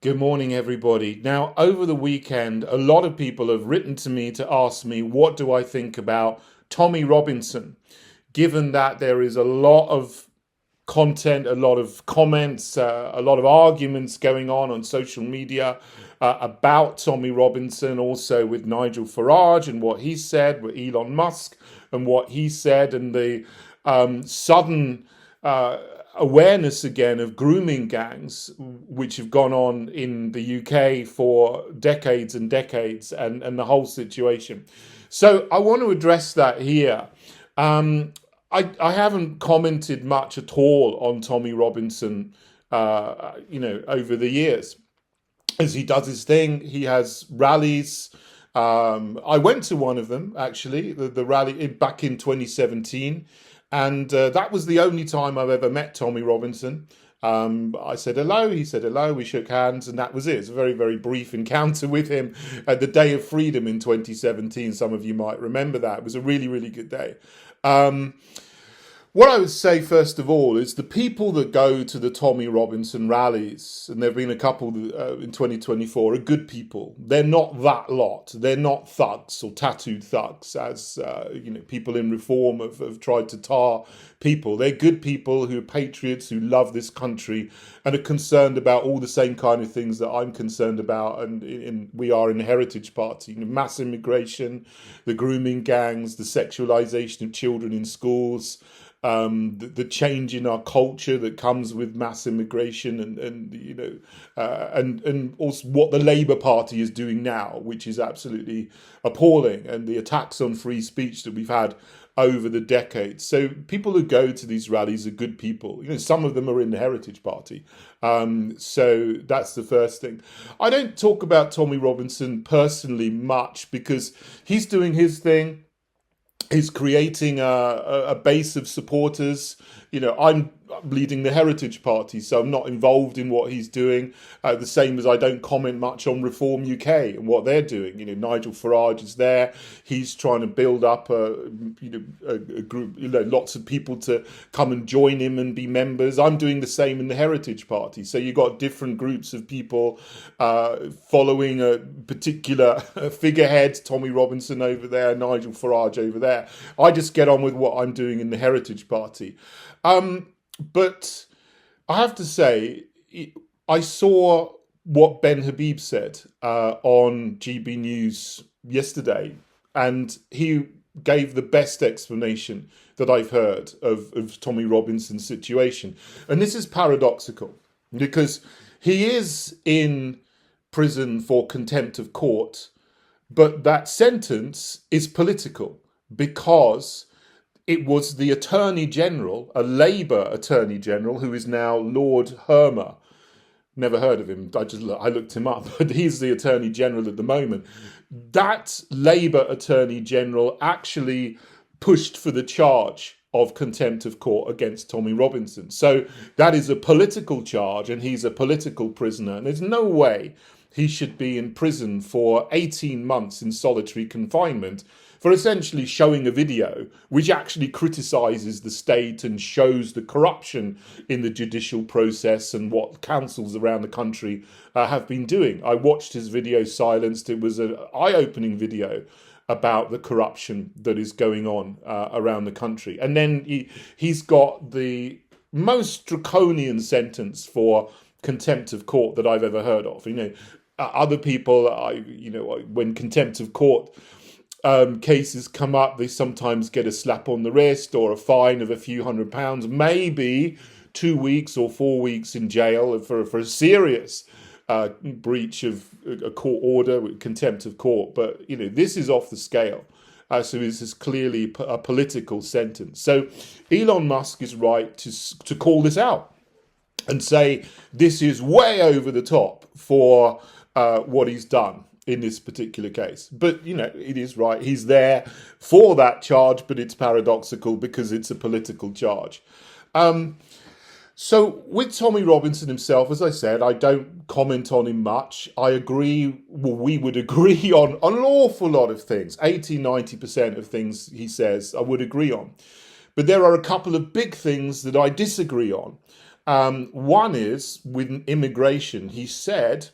Good morning, everybody. Now, over the weekend, a lot of people have written to me to ask me what do I think about Tommy Robinson, given that there is a lot of content, a lot of comments, a lot of arguments going on social media about Tommy Robinson, also with Nigel Farage and what he said, with Elon Musk and what he said, and the sudden awareness again of grooming gangs, which have gone on in the UK for decades and decades, and the whole situation. So I want to address that here. Um, I haven't commented much at all on Tommy Robinson, over the years. As he does his thing, he has rallies. I went to one of them actually, the rally back in 2017, and that was the only time I've ever met Tommy Robinson. I said hello, he said hello, we shook hands, and that was it. It's a very, very brief encounter with him at the Day of Freedom in 2017. Some of you might remember that. It was a really, really good day. Um, what I would say, first of all, is the people that go to the Tommy Robinson rallies, and there have been a couple in 2024, are good people. They're not that lot. They're not thugs or tattooed thugs, as people in reform have tried to tar people. They're good people who are patriots, who love this country, and are concerned about all the same kind of things that I'm concerned about, and we are in the Heritage Party. Mass immigration, the grooming gangs, the sexualization of children in schools, the change in our culture that comes with mass immigration, and also what the Labour Party is doing now, which is absolutely appalling, and the attacks on free speech that we've had over the decades. So people who go to these rallies are good people. Some of them are in the Heritage Party. So that's the first thing. I don't talk about Tommy Robinson personally much because he's doing his thing. He's creating a base of supporters. I'm leading the Heritage Party, so I'm not involved in what he's doing. The same as I don't comment much on Reform UK and what they're doing. Nigel Farage is there. He's trying to build up a group, lots of people to come and join him and be members. I'm doing the same in the Heritage Party. So you've got different groups of people following a particular figurehead, Tommy Robinson over there, Nigel Farage over there. I just get on with what I'm doing in the Heritage Party. But I have to say, I saw what Ben Habib said on GB News yesterday, and he gave the best explanation that I've heard of Tommy Robinson's situation. And this is paradoxical because he is in prison for contempt of court, but that sentence is political because it was the Attorney General, a Labour Attorney General, who is now Lord Hermer. Never heard of him. I looked him up, but he's the Attorney General at the moment. That Labour Attorney General actually pushed for the charge of contempt of court against Tommy Robinson. So that is a political charge, and he's a political prisoner. And there's no way he should be in prison for 18 months in solitary confinement for essentially showing a video which actually criticises the state and shows the corruption in the judicial process and what councils around the country have been doing. I watched his video Silenced. It was an eye-opening video about the corruption that is going on around the country. And then he's got the most draconian sentence for contempt of court that I've ever heard of. Other people, when contempt of court cases come up, they sometimes get a slap on the wrist or a fine of a few £100, maybe 2 weeks or 4 weeks in jail for a serious breach of a court order with contempt of court. But this is off the scale. So this is clearly a political sentence. So Elon Musk is right to call this out and say this is way over the top for what he's done in this particular case. But, it is right. He's there for that charge, but it's paradoxical because it's a political charge. So with Tommy Robinson himself, as I said, I don't comment on him much. I agree, we would agree on an awful lot of things. 80-90% of things he says I would agree on. But there are a couple of big things that I disagree on. One is with immigration. He said,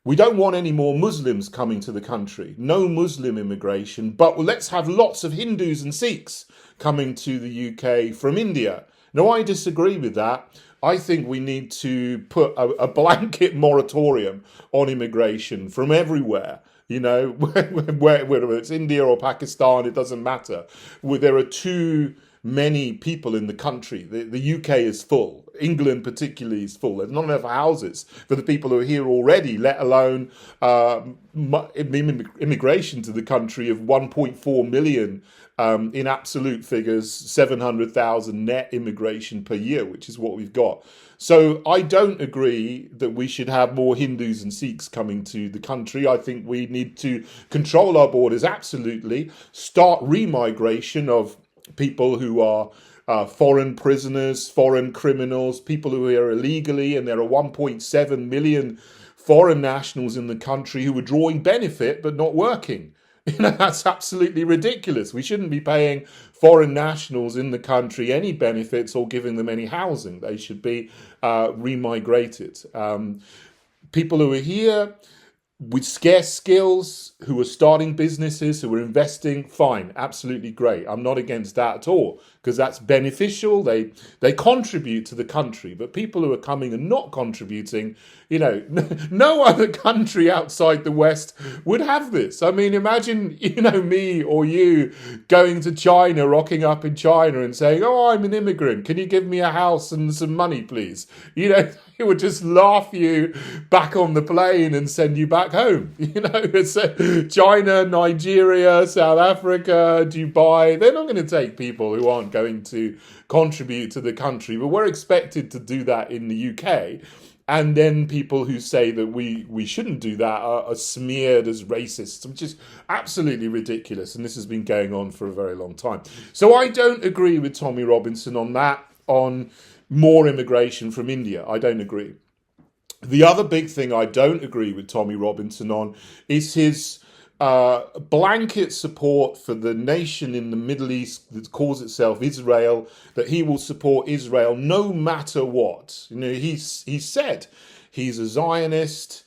we don't want any more Muslims coming to the country. No Muslim immigration, but let's have lots of Hindus and Sikhs coming to the UK from India. Now, I disagree with that. I think we need to put a blanket moratorium on immigration from everywhere. You know, whether it's India or Pakistan, it doesn't matter. There are too many people in the country. The UK is full. England particularly is full. There's not enough houses for the people who are here already, let alone immigration to the country of 1.4 million in absolute figures, 700,000 net immigration per year, which is what we've got. So I don't agree that we should have more Hindus and Sikhs coming to the country. I think we need to control our borders, absolutely. Start remigration of people who are foreign prisoners, foreign criminals, people who are here illegally, and there are 1.7 million foreign nationals in the country who are drawing benefit but not working. You know, that's absolutely ridiculous. We shouldn't be paying foreign nationals in the country any benefits or giving them any housing. They should be remigrated. People who are here with scarce skills, who are starting businesses, who are investing, fine, absolutely great. I'm not against that at all, because that's beneficial. They contribute to the country. But people who are coming and not contributing, you know, no other country outside the West would have this. I mean, imagine, you know, me or you going to China, rocking up in China and saying, oh, I'm an immigrant. Can you give me a house and some money, please? You know, it would just laugh you back on the plane and send you back home. You know, it's China, Nigeria, South Africa, Dubai. They're not going to take people who aren't going to contribute to the country. But we're expected to do that in the UK. And then people who say that we shouldn't do that are smeared as racists, which is absolutely ridiculous. And this has been going on for a very long time. So I don't agree with Tommy Robinson on that, on more immigration from India. I don't agree. The other big thing I don't agree with Tommy Robinson on is his blanket support for the nation in the Middle East that calls itself Israel, that he will support Israel no matter what. You know, he said he's a Zionist.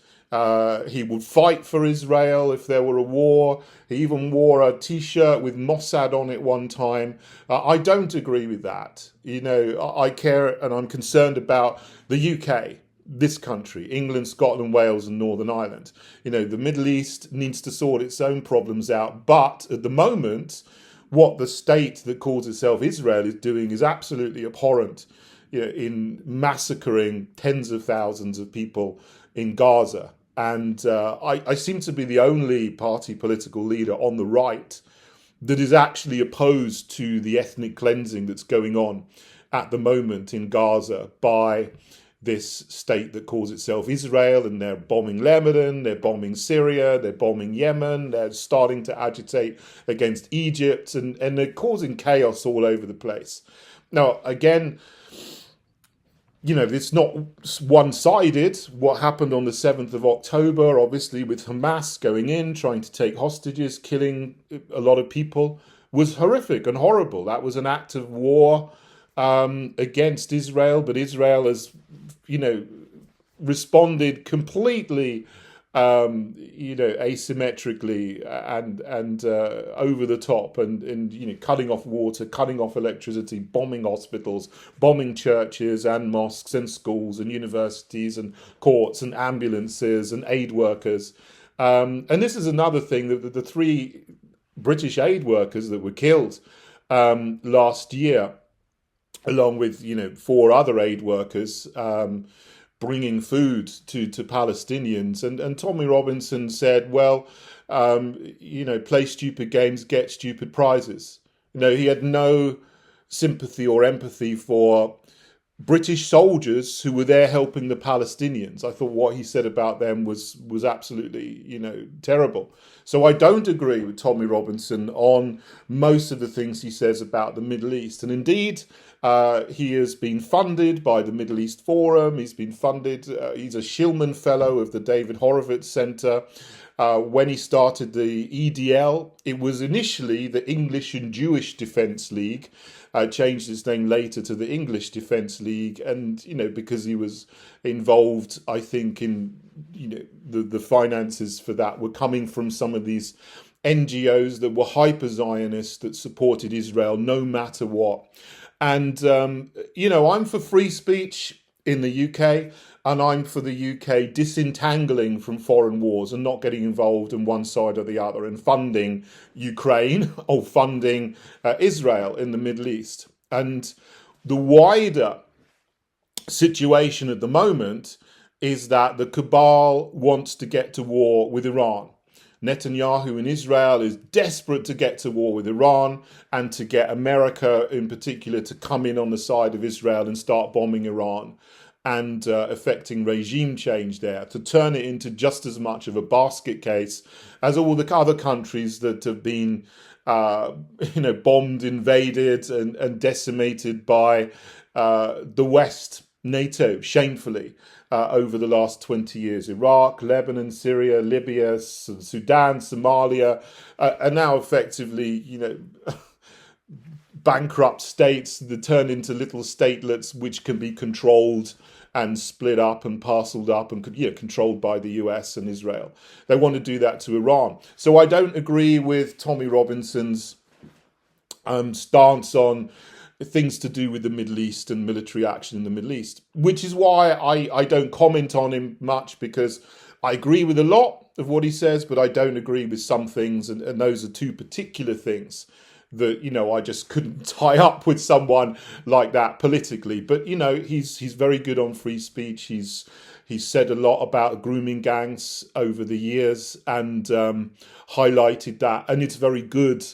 He would fight for Israel if there were a war. He even wore a T-shirt with Mossad on it one time. I don't agree with that. You know, I care and I'm concerned about the UK, this country, England, Scotland, Wales and Northern Ireland. You know, the Middle East needs to sort its own problems out. But at the moment, what the state that calls itself Israel is doing is absolutely abhorrent, you know, in massacring tens of thousands of people in Gaza. And I seem to be the only party political leader on the right that is actually opposed to the ethnic cleansing that's going on at the moment in Gaza by this state that calls itself Israel. And they're bombing Lebanon, they're bombing Syria, they're bombing Yemen, they're starting to agitate against Egypt, and they're causing chaos all over the place. Now, again, you know, it's not one-sided. What happened on the 7th of October, obviously with Hamas going in, trying to take hostages, killing a lot of people, was horrific and horrible. That was an act of war against Israel, but Israel has, you know, responded completely, you know, asymmetrically and over the top, and you know, cutting off water, cutting off electricity, bombing hospitals, bombing churches and mosques and schools and universities and courts and ambulances and aid workers. And this is another thing, that the 3 British aid workers that were killed last year, along with, you know, 4 other aid workers, bringing food to Palestinians. And Tommy Robinson said, well, you know, play stupid games, get stupid prizes. You know, he had no sympathy or empathy for British soldiers who were there helping the Palestinians. I thought what he said about them was absolutely, you know, terrible. So I don't agree with Tommy Robinson on most of the things he says about the Middle East. And indeed, he has been funded by the Middle East Forum. He's been funded. He's a Shillman Fellow of the David Horowitz Centre. When he started the EDL, it was initially the English and Jewish Defence League, changed its name later to the English Defence League, and because he was involved, I think in the finances for that were coming from some of these NGOs that were hyper Zionist that supported Israel no matter what. And I'm for free speech in the UK, and I'm for the UK disentangling from foreign wars and not getting involved in one side or the other and funding Ukraine or funding Israel in the Middle East. And the wider situation at the moment is that the cabal wants to get to war with Iran. Netanyahu in Israel is desperate to get to war with Iran and to get America in particular to come in on the side of Israel and start bombing Iran and affecting regime change there, to turn it into just as much of a basket case as all the other countries that have been bombed, invaded and decimated by the West, NATO, shamefully. Over the last 20 years. Iraq, Lebanon, Syria, Libya, Sudan, Somalia, are now effectively, bankrupt states that turn into little statelets which can be controlled and split up and parceled up and controlled by the US and Israel. They want to do that to Iran. So I don't agree with Tommy Robinson's stance on things to do with the Middle East and military action in the Middle East, which is why I don't comment on him much, because I agree with a lot of what he says, but I don't agree with some things, and those are two particular things that I just couldn't tie up with someone like that politically. But he's very good on free speech. He's said a lot about grooming gangs over the years and highlighted that, and it's very good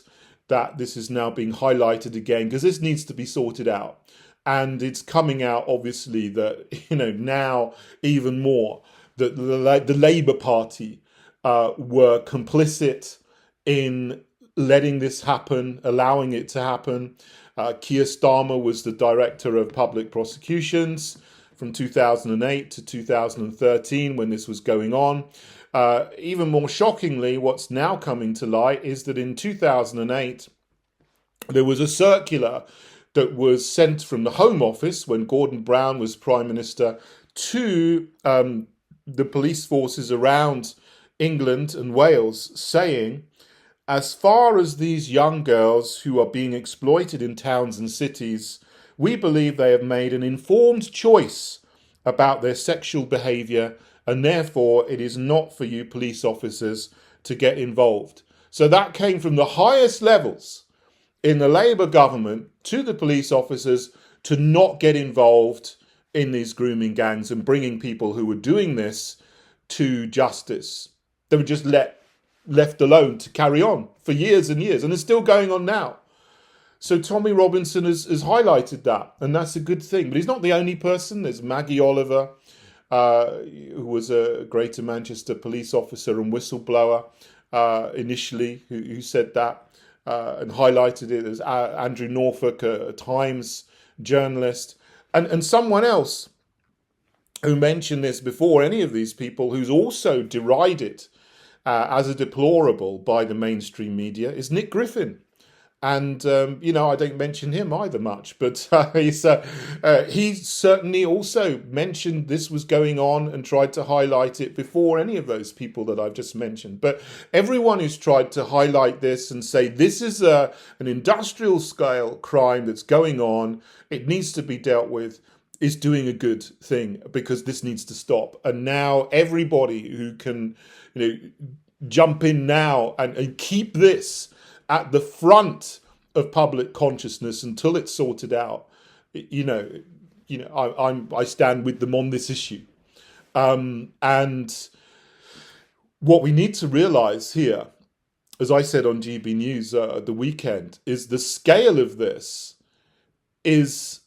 that this is now being highlighted again, because this needs to be sorted out. And it's coming out, obviously, that, now even more, that the Labour Party were complicit in letting this happen, allowing it to happen. Keir Starmer was the Director of Public Prosecutions from 2008 to 2013 when this was going on. Even more shockingly, what's now coming to light is that in 2008, there was a circular that was sent from the Home Office when Gordon Brown was Prime Minister to the police forces around England and Wales, saying, as far as these young girls who are being exploited in towns and cities, we believe they have made an informed choice about their sexual behaviour, and therefore it is not for you police officers to get involved. So that came from the highest levels in the Labour government to the police officers to not get involved in these grooming gangs and bringing people who were doing this to justice. They were just left alone to carry on for years and years, and it's still going on now. So Tommy Robinson has highlighted that, and that's a good thing. But he's not the only person. There's Maggie Oliver, who was a Greater Manchester police officer and whistleblower initially, who said that and highlighted it. There's Andrew Norfolk, a Times journalist, and someone else who mentioned this before any of these people, who's also derided as a deplorable by the mainstream media, is Nick Griffin. And, I don't mention him either much, but he certainly also mentioned this was going on and tried to highlight it before any of those people that I've just mentioned. But everyone who's tried to highlight this and say this is an industrial scale crime that's going on, it needs to be dealt with, is doing a good thing, because this needs to stop. And now everybody who can, jump in now and keep this at the front of public consciousness until it's sorted out, I stand with them on this issue. And what we need to realise here, as I said on GB News at the weekend, is the scale of this is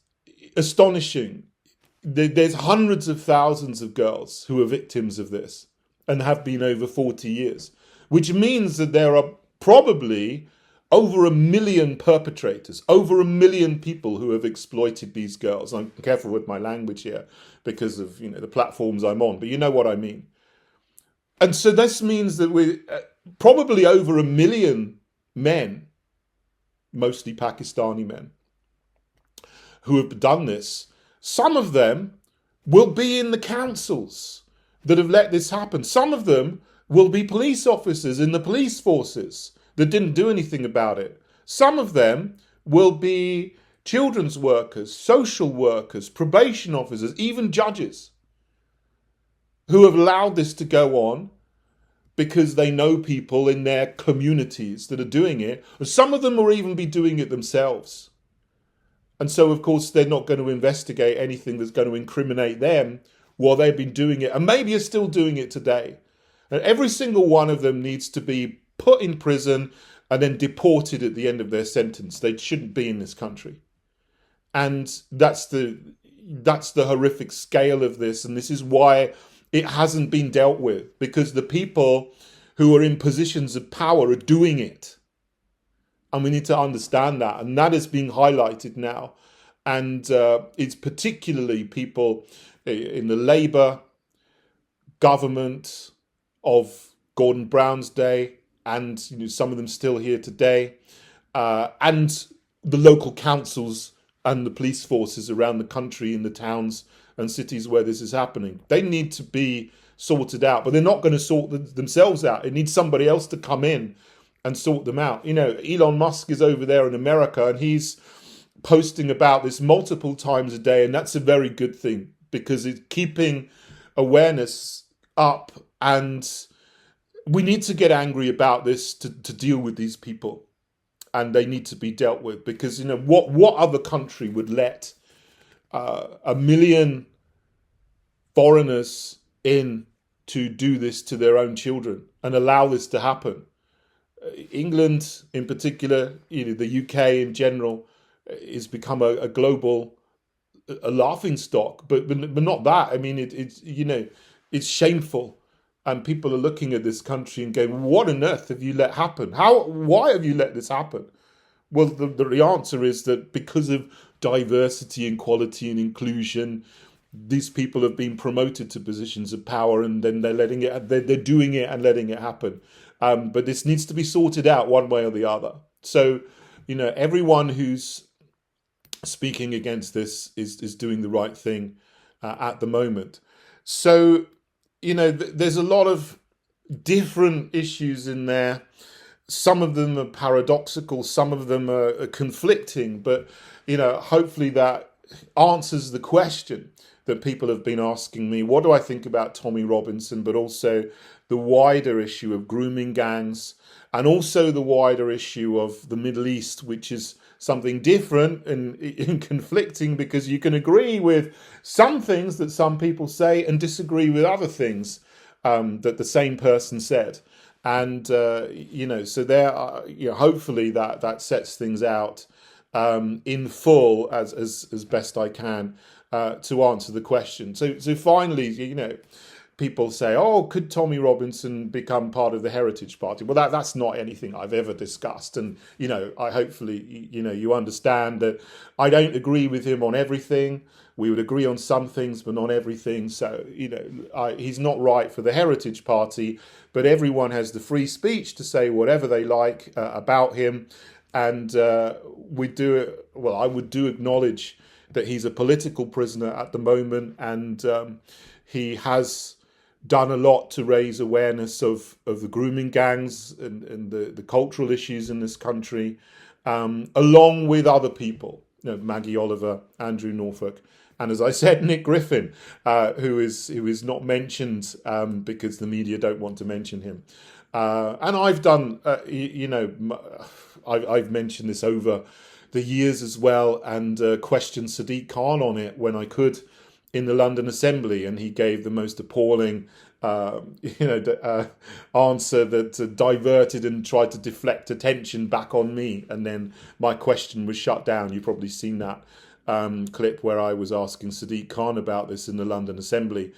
astonishing. There's hundreds of thousands of girls who are victims of this and have been over 40 years, which means that there are probably over 1 million perpetrators, over 1 million people who have exploited these girls. I'm careful with my language here because of the platforms I'm on, but you know what I mean. And so this means that we probably over 1 million men, mostly Pakistani men, who have done this. Some of them will be in the councils that have let this happen. Some of them will be police officers in the police forces that didn't do anything about it. Some of them will be children's workers, social workers, probation officers, even judges who have allowed this to go on because they know people in their communities that are doing it. Some of them will even be doing it themselves. And so, of course, they're not going to investigate anything that's going to incriminate them while they've been doing it, and maybe are still doing it today. And every single one of them needs to be put in prison and then deported at the end of their sentence. They shouldn't be in this country. And that's the horrific scale of this. And this is why it hasn't been dealt with, because the people who are in positions of power are doing it. And we need to understand that. And that is being highlighted now. And it's particularly people in the Labour government of Gordon Brown's day, and some of them still here today, and the local councils and the police forces around the country in the towns and cities where this is happening. They need to be sorted out, but they're not going to sort themselves out. It needs somebody else to come in and sort them out. Elon Musk is over there in America, and he's posting about this multiple times a day, and that's a very good thing, because it's keeping awareness up, and we need to get angry about this to deal with these people, and they need to be dealt with, because what other country would let 1 million foreigners in to do this to their own children and allow this to happen? England in particular, the UK in general, has become a global laughing stock, but not that. I mean, it's shameful, and people are looking at this country and going, "What on earth have you let happen? Why have you let this happen?" Well, the answer is that because of diversity and equality and inclusion, these people have been promoted to positions of power, and then they're doing it and letting it happen. But this needs to be sorted out one way or the other. So, everyone who's speaking against this is doing the right thing at the moment. So, there's a lot of different issues in there. Some of them are paradoxical, some of them are conflicting, but, hopefully that answers the question that people have been asking me. What do I think about Tommy Robinson, but also the wider issue of grooming gangs, and also the wider issue of the Middle East, which is something different and conflicting, because you can agree with some things that some people say and disagree with other things that the same person said. And, so there are, hopefully that sets things out in full as best I can to answer the question. So finally, people say, "Oh, could Tommy Robinson become part of the Heritage Party?" Well, that's not anything I've ever discussed, and I hopefully you understand that I don't agree with him on everything. We would agree on some things, but not everything. So he's not right for the Heritage Party, but everyone has the free speech to say whatever they like about him, and I would do acknowledge that he's a political prisoner at the moment, and he has done a lot to raise awareness of the grooming gangs and the cultural issues in this country, along with other people, Maggie Oliver, Andrew Norfolk, and as I said, Nick Griffin, who is not mentioned because the media don't want to mention him. And I've done, I've mentioned this over the years as well, and questioned Sadiq Khan on it when I could in the London Assembly, and he gave the most appalling answer that diverted and tried to deflect attention back on me, and then my question was shut down. You've probably seen that clip where I was asking Sadiq Khan about this in the London Assembly,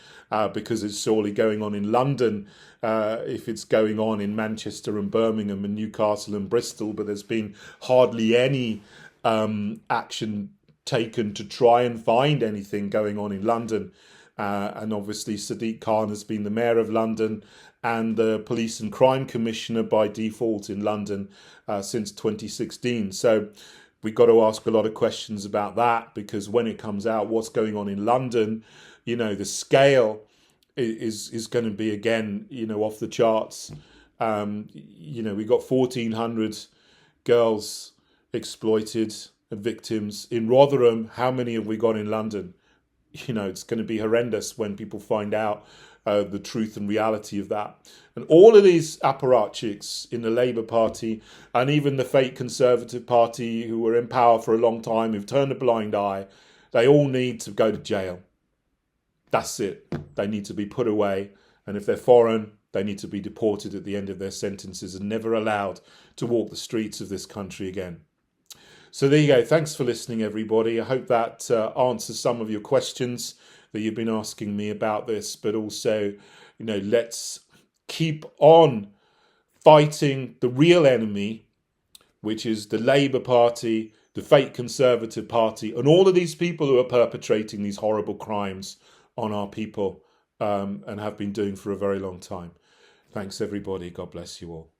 because it's surely going on in London if it's going on in Manchester and Birmingham and Newcastle and Bristol, but there's been hardly any action taken to try and find anything going on in London. and obviously Sadiq Khan has been the mayor of London and the police and crime commissioner by default in London since 2016. So we've got to ask a lot of questions about that, because when it comes out what's going on in London, the scale is going to be, again, off the charts. We got 1,400 girls exploited and victims in Rotherham. How many have we got in London? It's going to be horrendous when people find out the truth and reality of that. And all of these apparatchiks in the Labour Party and even the fake Conservative Party, who were in power for a long time, who've turned a blind eye, they all need to go to jail. That's it. They need to be put away. And if they're foreign, they need to be deported at the end of their sentences and never allowed to walk the streets of this country again. So there you go. Thanks for listening, everybody. I hope that answers some of your questions that you've been asking me about this. But also, let's keep on fighting the real enemy, which is the Labour Party, the fake Conservative Party, and all of these people who are perpetrating these horrible crimes on our people and have been doing for a very long time. Thanks, everybody. God bless you all.